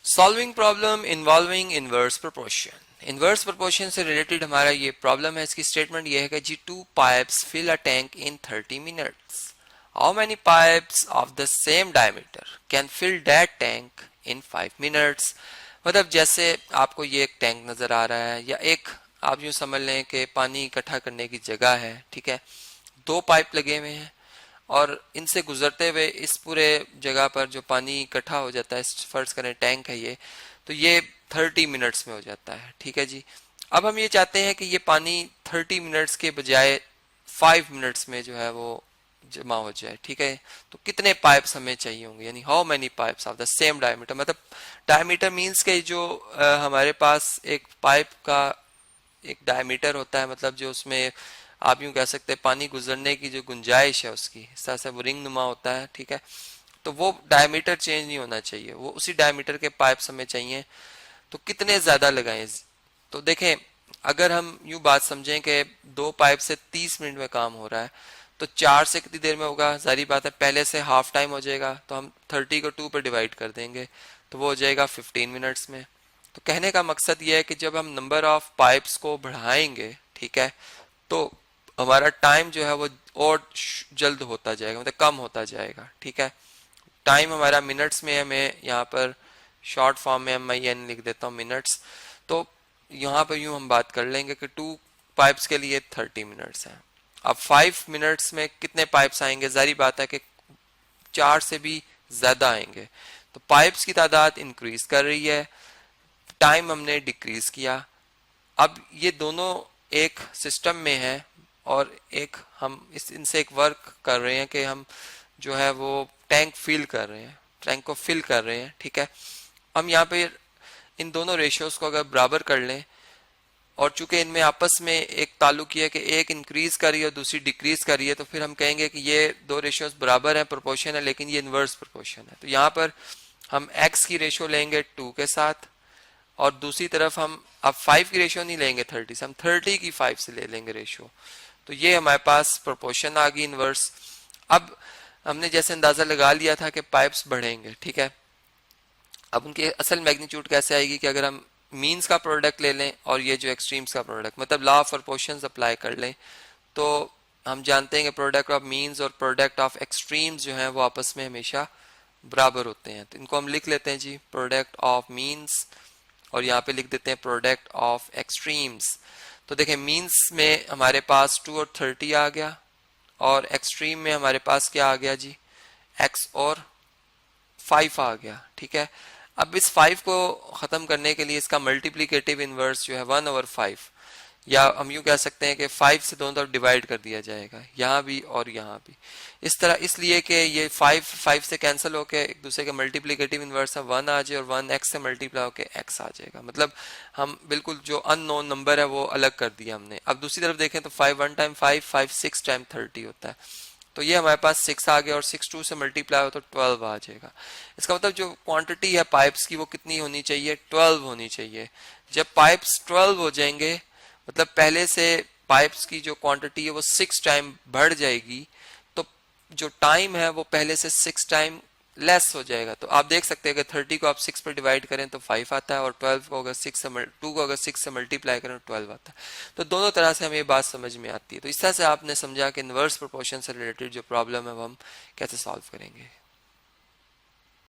Solving problem involving inverse proportion. Inverse proportion से related हमारा ये प्रॉब्लम है। इसकी स्टेटमेंट ये है कि जी two pipes fill a tank in 30 minutes. How many pipes of the same diameter can fill that tank in 5 minutes. मतलब जैसे आपको ये एक टैंक नजर आ रहा है या एक आप यूं समझ लें कि पानी इकट्ठा करने की जगह है, ठीक है। दो पाइप लगे हुए हैं और इनसे गुजरते हुए इस पूरे जगह पर जो पानी इकट्ठा हो जाता है, फर्ज करें टैंक है ये, तो ये 30 मिनट्स में हो जाता है, ठीक है जी। अब हम ये चाहते हैं कि ये पानी 30 मिनट्स के बजाय 5 मिनट्स में जो है वो जमा हो जाए, ठीक है। तो कितने पाइप्स हमें चाहिए होंगे, यानी how many pipes of the same diameter. मतलब डायमीटर मीन्स के जो हमारे पास एक पाइप का एक डायमीटर होता है, मतलब जो उसमें आप यूं कह सकते हैं पानी गुजरने की जो गुंजाइश है उसकी, इस तरह से वो रिंग नुमा होता है, ठीक है। तो वो डायमीटर चेंज नहीं होना चाहिए, वो उसी डायमीटर के पाइप्स हमें चाहिए। तो कितने ज्यादा लगाएं। तो देखें, अगर हम यूं बात समझें कि दो पाइप से 30 मिनट में काम हो रहा है, तो 4 से कितनी देर में होगा। जारी बात है पहले से हाफ टाइम हो जाएगा, तो हम 30 को 2 पर डिवाइड कर देंगे तो वो हो जाएगा 15 मिनट्स में। तो कहने का मकसद ये है कि जब हम नंबर ऑफ पाइप्स को बढ़ाएंगे, ठीक है, तो हमारा टाइम जो है वो और जल्द होता जाएगा, मतलब कम होता जाएगा, ठीक है। टाइम हमारा मिनट्स में है, मैं यहाँ पर शॉर्ट फॉर्म में MIN लिख देता हूँ मिनट्स। तो यहाँ पर यूं हम बात कर लेंगे कि 2 पाइप्स के लिए 30 मिनट्स हैं। अब 5 मिनट्स में कितने पाइप्स आएंगे। जारी बात है कि 4 से भी ज्यादा आएंगे। तो पाइप्स की तादाद इंक्रीज कर रही है, टाइम हमने डिक्रीज किया। अब ये दोनों एक सिस्टम में है और एक हम इनसे एक वर्क कर रहे हैं कि हम जो है वो टैंक फिल कर रहे हैं, टैंक को फिल कर रहे हैं, ठीक है। हम यहाँ पे इन दोनों रेशियोज को अगर बराबर कर लें और चूंकि इनमें आपस में एक ताल्लुक है कि एक इंक्रीज कर रही है और दूसरी डिक्रीज कर रही है, तो फिर हम कहेंगे कि ये दो रेशियोज बराबर हैं, प्रोपोर्शन है, लेकिन ये इनवर्स प्रोपोर्शन है। तो यहाँ पर हम x की रेशियो लेंगे 2 के साथ और दूसरी तरफ हम अब 5 की रेशियो नहीं लेंगे 30 से, हम 30 की 5 से ले लेंगे रेशियो। तो ये हमारे पास प्रोपोर्शन आ गई इनवर्स। अब हमने जैसे अंदाजा लगा लिया था कि पाइप्स बढ़ेंगे, ठीक है। अब उनकी असल मैग्नीट्यूड कैसे आएगी कि अगर हम मीन्स का प्रोडक्ट ले लें और ये जो एक्सट्रीम्स का प्रोडक्ट, मतलब लॉ ऑफ प्रोपोर्शंस अप्लाई कर लें, तो हम जानते हैं कि प्रोडक्ट ऑफ मीन्स और प्रोडक्ट ऑफ एक्सट्रीम्स जो है वो आपस में हमेशा बराबर होते हैं। तो इनको हम लिख लेते हैं जी, प्रोडक्ट ऑफ मीन्स और यहाँ पे लिख देते हैं प्रोडक्ट ऑफ एक्सट्रीम्स। तो देखें, मीन्स में हमारे पास 2 और 30 आ गया और एक्सट्रीम में हमारे पास क्या आ गया जी, x और 5 आ गया, ठीक है। अब इस 5 को खत्म करने के लिए इसका मल्टीप्लीकेटिव इनवर्स जो है 1/5, या हम यूं कह सकते हैं कि 5 से दोनों तरफ डिवाइड कर दिया जाएगा, यहाँ भी और यहाँ भी। इस तरह इसलिए कि ये 5 से कैंसिल होके एक दूसरे के मल्टीप्लीकेटिव इनवर्स है 1 आ जाए और 1 x से मल्टीप्लाई होके x आ जाएगा। मतलब हम बिल्कुल जो अननोन नंबर है वो अलग कर दिया हमने। अब दूसरी तरफ देखें तो 5 1 टाइम 5 6 टाइम 30 होता है। तो ये हमारे पास 6 आ गया और 6 2 से मल्टीप्लाई हो तो 12 आ जाएगा। इसका मतलब जो क्वांटिटी है पाइप्स की वो कितनी होनी चाहिए, 12 होनी चाहिए। जब पाइप्स 12 हो जाएंगे, मतलब पहले से पाइप्स की जो क्वांटिटी है वो 6 टाइम बढ़ जाएगी, तो जो टाइम है वो पहले से 6 टाइम लेस हो जाएगा। तो आप देख सकते हैं कि 30 को आप 6 पर डिवाइड करें तो 5 आता है और 12 को अगर 2 को अगर 6 से मल्टीप्लाई करें तो 12 आता है। तो दोनों तरह से हमें ये बात समझ में आती है। तो इस तरह से आपने समझा कि इनवर्स प्रोपोर्शन से रिलेटेड जो प्रॉब्लम है वो हम कैसे सॉल्व करेंगे।